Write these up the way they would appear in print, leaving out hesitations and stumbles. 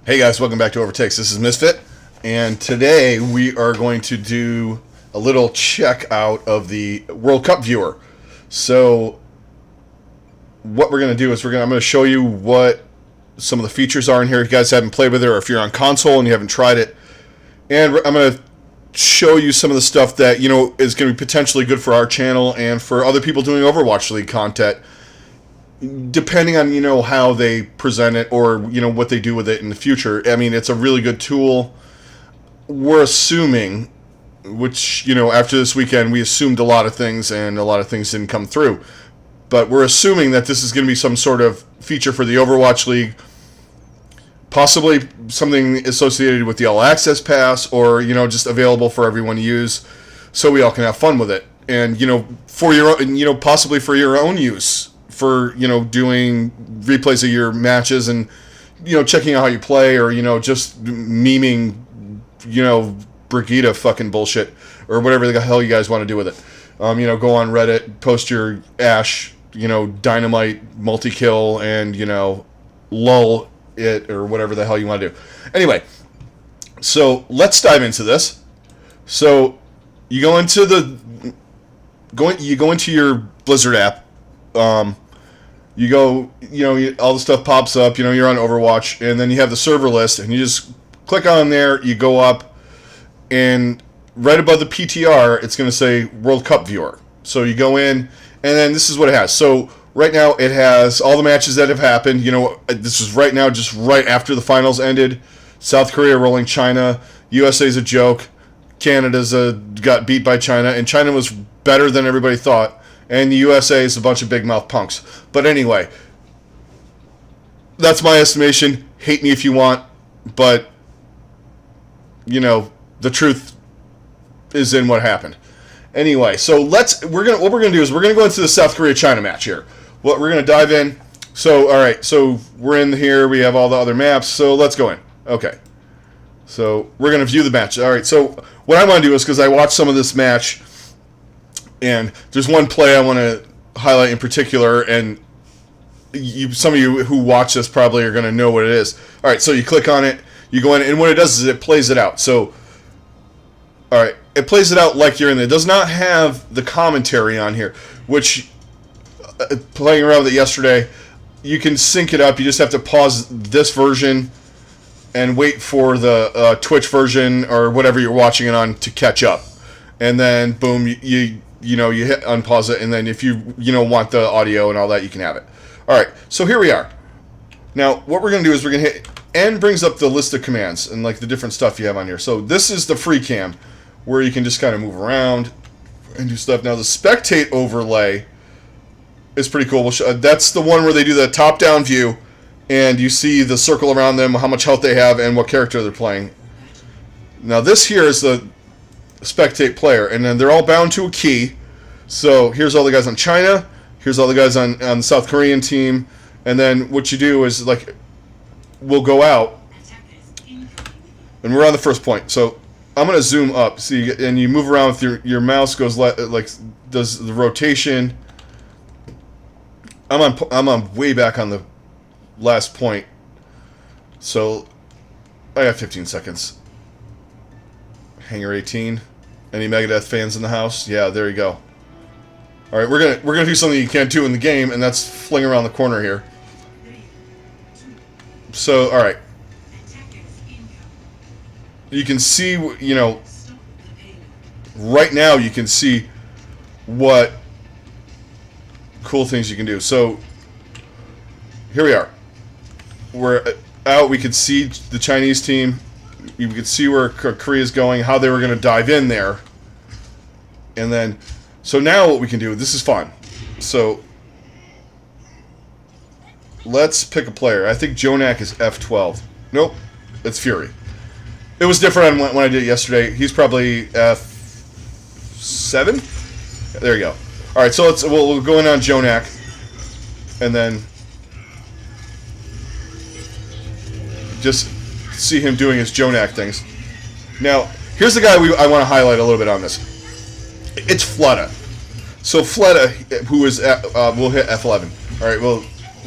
Hey guys, welcome back to OverTakes. This is Misfit, and today we are going to do a little check out of the World Cup viewer. So, what we're going to do is I'm going to show you what some of the features are in here. If you guys haven't played with it, or if you're on console and you haven't tried it, and I'm going to show you some of the stuff that is going to be potentially good for our channel and for other people doing Overwatch League content, depending on how they present it or what they do with it in the future. I mean, it's a really good tool. We're assuming, which after this weekend we assumed a lot of things and a lot of things didn't come through, but we're assuming that this is going to be some sort of feature for the Overwatch League, possibly something associated with the All Access Pass, or just available for everyone to use so we all can have fun with it, and for your own, possibly for your own use, for doing replays of your matches and checking out how you play, or just memeing Brigida fucking bullshit or whatever the hell you guys want to do with it. Go on Reddit, post your Ash dynamite multi-kill, and lull it, or whatever the hell you want to do. Anyway, so let's dive into this. So you go into your Blizzard app. You go, all the stuff pops up, you're on Overwatch, and then you have the server list, and you just click on there, you go up, and right above the PTR, it's going to say World Cup Viewer. So you go in, and then this is what it has. So right now, it has all the matches that have happened. This is right now, just right after the finals ended. South Korea rolling China, USA's a joke, Canada's got beat by China, and China was better than everybody thought. And the USA is a bunch of big mouth punks. But anyway, that's my estimation. Hate me if you want, but the truth is in what happened. Anyway, so what we're gonna do is we're gonna go into the South Korea China match here. What we're gonna dive in. So all right, so we're in here. We have all the other maps. So let's go in. Okay. So we're gonna view the match. All right. So what I want to do is, because I watched some of this match, and there's one play I want to highlight in particular, and some of you who watch this probably are going to know what it is. All right, so you click on it, you go in, and what it does is it plays it out. So, all right, it plays it out like you're in there. It does not have the commentary on here, which, playing around with it yesterday, you can sync it up. You just have to pause this version and wait for the Twitch version or whatever you're watching it on to catch up. And then, boom, you hit unpause it, and then if you want the audio and all that, you can have it. All right, so here we are. Now, what we're going to do is we're going to hit N, brings up the list of commands and like the different stuff you have on here. So this is the free cam, where you can just kind of move around and do stuff. Now, the spectate overlay is pretty cool. That's the one where they do the top-down view, and you see the circle around them, how much health they have, and what character they're playing. Now, this here is the spectate player, and then they're all bound to a key. So here's all the guys on China, here's all the guys on the South Korean team, and then what you do is, like, we'll go out, and we're on the first point. So I'm going to zoom up, see, and you move around with your mouse, goes like does the rotation. I'm on way back on the last point, so I got 15 seconds. Hangar 18. Any Megadeth fans in the house? Yeah, there you go. All right, we're gonna do something you can't do in the game, and that's fling around the corner here. So, all right, you can see, right now you can see what cool things you can do. So here we are. We're out. We could see the Chinese team. You could see where Korea's going, how they were going to dive in there. And then, so now what we can do, this is fun. So, let's pick a player. I think Jonak is F12. Nope, it's Fury. It was different when I did it yesterday. He's probably F7? There you go. Alright, so we'll go in on Jonak. And then just see him doing his Jonak things. Now, here's the guy I want to highlight a little bit on this. It's Flatout. So Flatout, who is we'll hit F11. All right, we'll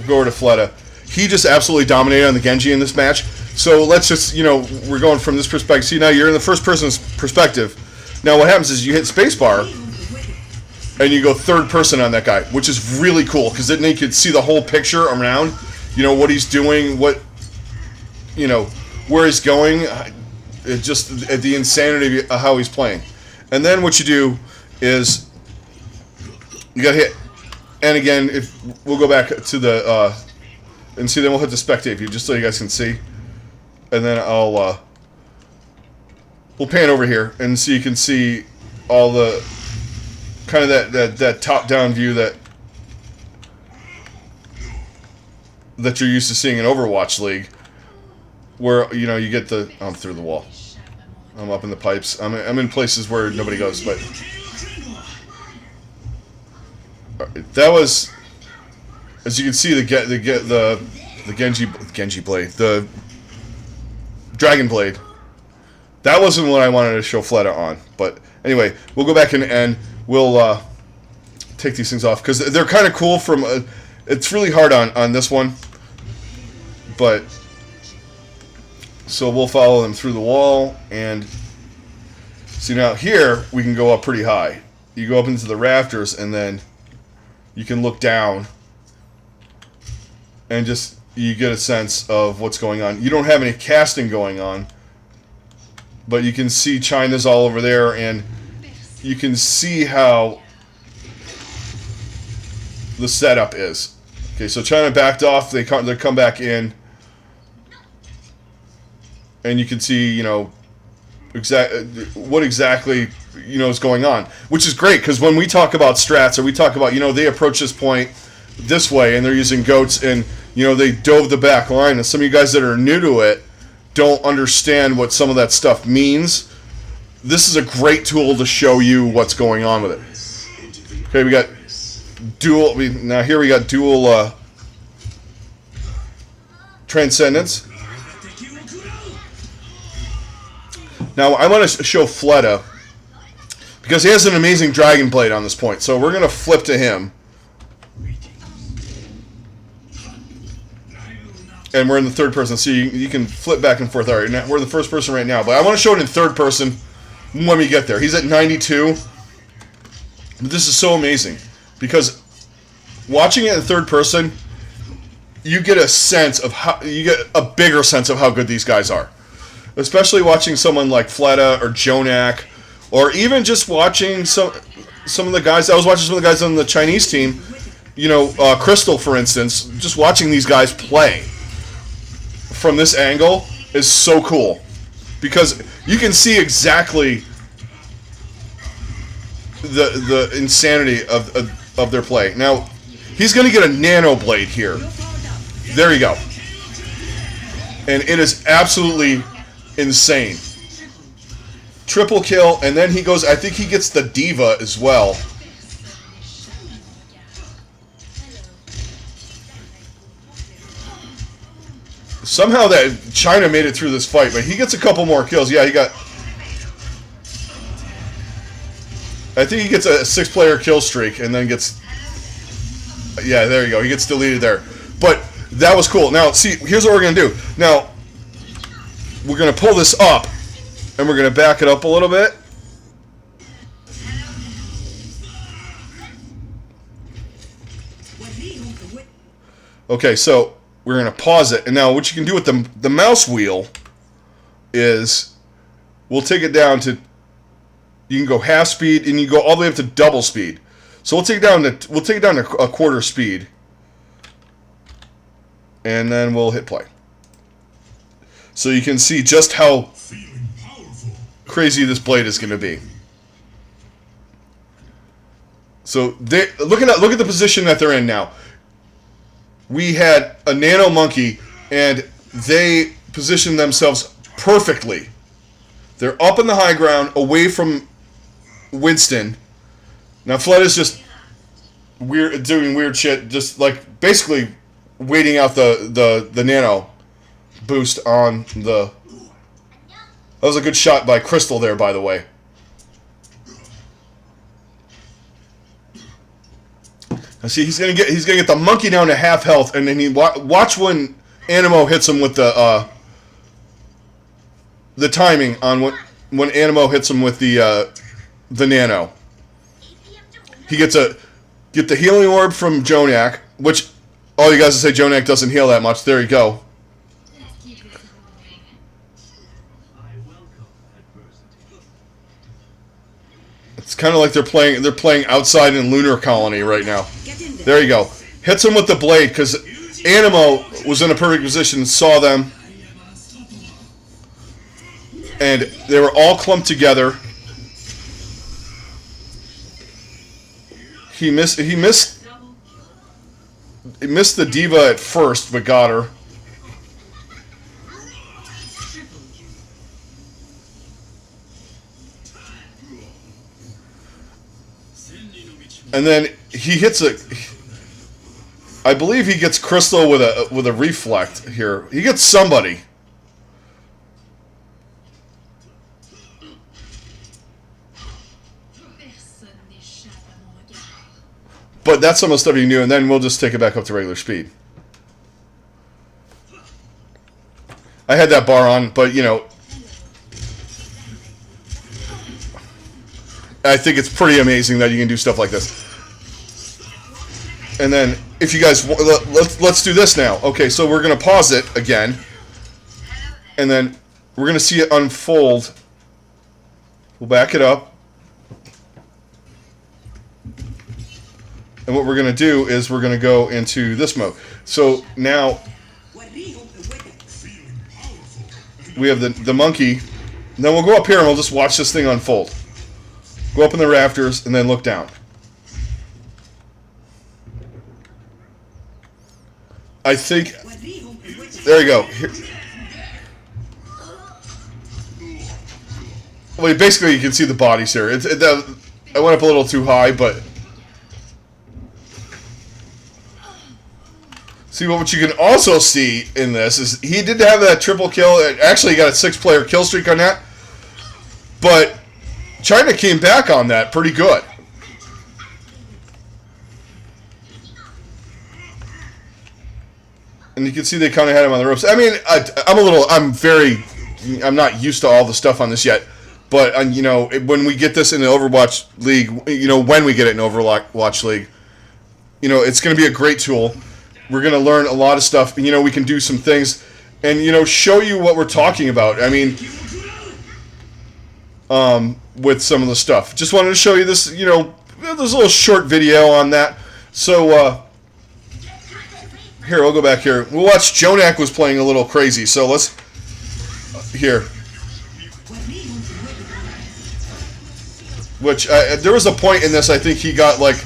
go over to Flatout. He just absolutely dominated on the Genji in this match. So let's just, we're going from this perspective. See, now you're in the first person's perspective. Now what happens is you hit spacebar, and you go third person on that guy, which is really cool, because then you can see the whole picture around, what he's doing, where he's going, just the insanity of how he's playing. And then what you do is you got to hit, and again, if we'll go back to the, and see, then we'll hit the spectate view, just so you guys can see. And then we'll pan over here, and so you can see all the, kind of that top-down view that you're used to seeing in Overwatch League, where, you get the, I'm through the wall. I'm up in the pipes. I'm in places where nobody goes, but that was, as you can see, the Genji blade, the Dragon Blade. That wasn't what I wanted to show Flatout on, but anyway, we'll go back and we'll take these things off, because they're kind of cool. It's really hard on this one, but so we'll follow them through the wall, and see, now here we can go up pretty high. You go up into the rafters, and then you can look down, and just you get a sense of what's going on. You don't have any casting going on, but you can see China's all over there, and you can see how the setup is. Okay, so China backed off. They come back in, and you can see, what exactly is going on, which is great, because when we talk about strats, or we talk about, they approach this point this way, and they're using goats, and they dove the back line, and some of you guys that are new to it don't understand what some of that stuff means. This is a great tool to show you what's going on with it. Okay, we got dual. Now here we got dual transcendence. Now I want to show Fleta, because he has an amazing Dragon Blade on this point. So we're gonna flip to him, and we're in the third person. So you can flip back and forth. All right, now we're the first person right now, but I want to show it in third person when we get there. He's at 92. But this is so amazing, because watching it in third person, you get a sense of a bigger sense of how good these guys are. Especially watching someone like Fleta or Jonak, or even just watching some of the guys. I was watching some of the guys on the Chinese team, Crystal, for instance. Just watching these guys play from this angle is so cool, because you can see exactly the insanity of their play. Now, he's going to get a nano blade here. There you go. And it is absolutely insane. Triple kill, and then he goes, I think he gets the Diva as well. Somehow that China made it through this fight, but he gets a couple more kills. Yeah, I think he gets a 6-player kill streak, and then gets... Yeah, there you go. He gets deleted there. But that was cool. Now, see, here's what we're going to do. Now, we're going to pull this up, and we're going to back it up a little bit. Okay, so we're going to pause it. And now what you can do with the mouse wheel is we'll take it down to... You can go half speed, and you go all the way up to double speed. So we'll take it down to a quarter speed, and then we'll hit play. So you can see just how crazy this blade is going to be. So look at the position that they're in now. We had a nano monkey, and they positioned themselves perfectly. They're up in the high ground, away from Winston. Now Fleta's just doing weird shit, just like basically waiting out the nano boost on the... That was a good shot by Crystal there, by the way. Now see, he's gonna get the monkey down to half health, and then watch when Animo hits him with the the timing on when Animo hits him with the nano. He gets get the healing orb from Jonak, which all you guys to say Jonak doesn't heal that much. There you go. It's kind of like they're playing outside in Lunar Colony right now. There you go. Hits him with the blade because Animo was in a perfect position, saw them, and they were all clumped together. He missed the diva at first, but got her. And then he hits I believe he gets Crystal with a reflect here. He gets somebody. But that's almost stuff you knew, and then we'll just take it back up to regular speed. I had that bar on, but you know, I think it's pretty amazing that you can do stuff like this. And then, if you guys let's do this now. Okay, so we're gonna pause it again, and then we're gonna see it unfold. We'll back it up. And what we're going to do is we're going to go into this mode. So now we have the monkey. And then we'll go up here and we'll just watch this thing unfold. Go up in the rafters and then look down. I think... There you go. Here. Well, basically you can see the bodies here. I went up a little too high, but... See, what you can also see in this is he did have that triple kill. Actually, he got a 6-player kill streak on that. But China came back on that pretty good. And you can see they kind of had him on the ropes. I mean, I'm not used to all the stuff on this yet. But, you know, when we get this in the Overwatch League, you know, when we get it in Overwatch League, you know, it's going to be a great tool. We're going to learn a lot of stuff. You know, we can do some things and, you know, show you what we're talking about. I mean, with some of the stuff. Just wanted to show you this, you know, there's a little short video on that. So, here, we'll go back here. We'll watch Jonak was playing a little crazy. So let's, here. Which, there was a point in this, I think he got like,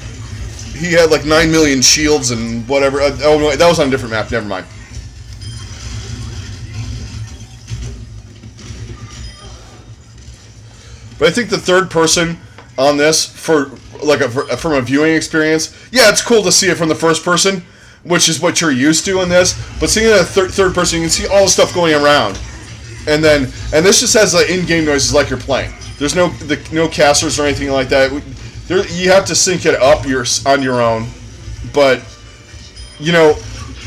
he had like 9 million shields and whatever. Oh, no, that was on a different map. Never mind. But I think the third person on this, for like from a viewing experience, yeah, it's cool to see it from the first person, which is what you're used to in this. But seeing it in the third person, you can see all the stuff going around, and this just has the in-game noises like you're playing. There's no casters or anything like that. You have to sync it up on your own, but you know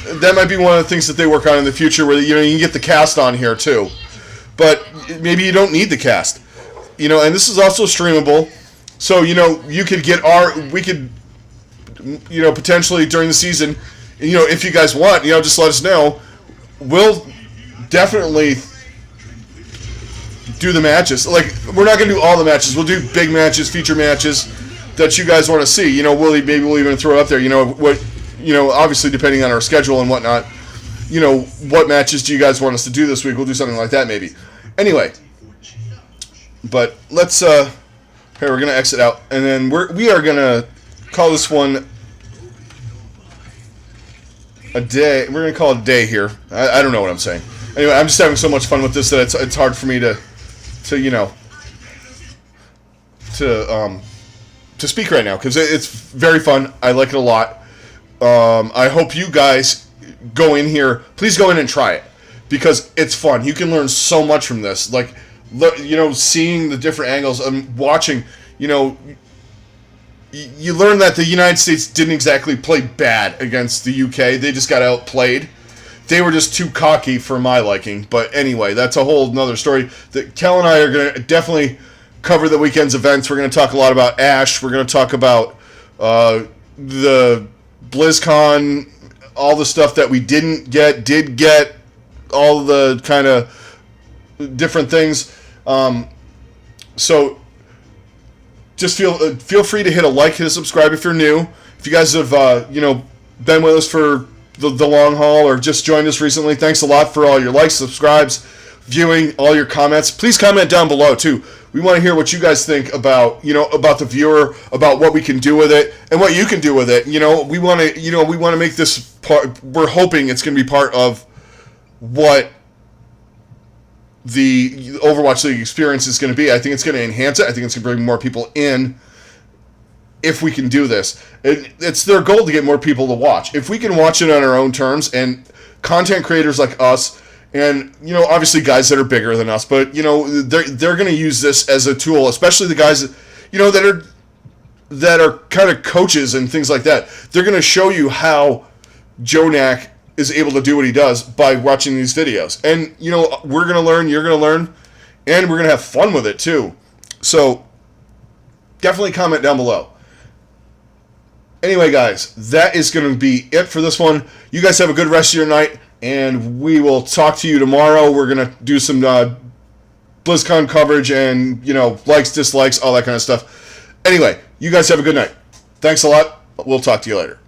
that might be one of the things that they work on in the future, where you know you can get the cast on here too, but maybe you don't need the cast, you know. And this is also streamable, so you know we could, you know, potentially during the season, you know, if you guys want, you know, just let us know. We'll definitely do the matches. Like, we're not gonna do all the matches. We'll do big matches, feature matches that you guys want to see. You know, maybe we'll even throw it up there. You know what? You know, obviously depending on our schedule and whatnot. You know, what matches do you guys want us to do this week? We'll do something like that maybe. Anyway, but let's. Here, we're gonna exit out, and then we are gonna call this one a day. We're gonna call it a day here. I don't know what I'm saying. Anyway, I'm just having so much fun with this that it's hard for me to you know, to speak right now, because it's very fun. I like it a lot. I hope you guys go in here. Please go in and try it, because it's fun. You can learn so much from this. Like, you know, seeing the different angles and watching, you know, you learn that the United States didn't exactly play bad against the UK. They just got outplayed. they were just too cocky for my liking. But anyway, that's a whole nother story. That Kel and I are going to definitely cover the weekend's events. We're going to talk a lot about Ash. We're going to talk about the BlizzCon, all the stuff that we did get, all the kind of different things. So just feel free to hit a like, hit a subscribe if you're new. If you guys have been with us for the long haul or just joined us recently, thanks a lot for all your likes, subscribes, viewing, all your comments. Please comment down below too. We want to hear what you guys think about the viewer, about what we can do with it, and what you can do with it. We want to make this part. We're hoping it's going to be part of what the Overwatch League experience is going to be. I think it's going to enhance it. I think it's going to bring more people in if we can do this. It's their goal to get more people to watch. If we can watch it on our own terms, and content creators like us, and obviously guys that are bigger than us, but they're going to use this as a tool, especially the guys that are kind of coaches and things like that. They're going to show you how Jonak is able to do what he does by watching these videos. And, we're going to learn, you're going to learn, and we're going to have fun with it too. So, definitely comment down below. Anyway, guys, that is going to be it for this one. You guys have a good rest of your night, and we will talk to you tomorrow. We're going to do some BlizzCon coverage and, likes, dislikes, all that kind of stuff. Anyway, you guys have a good night. Thanks a lot. We'll talk to you later.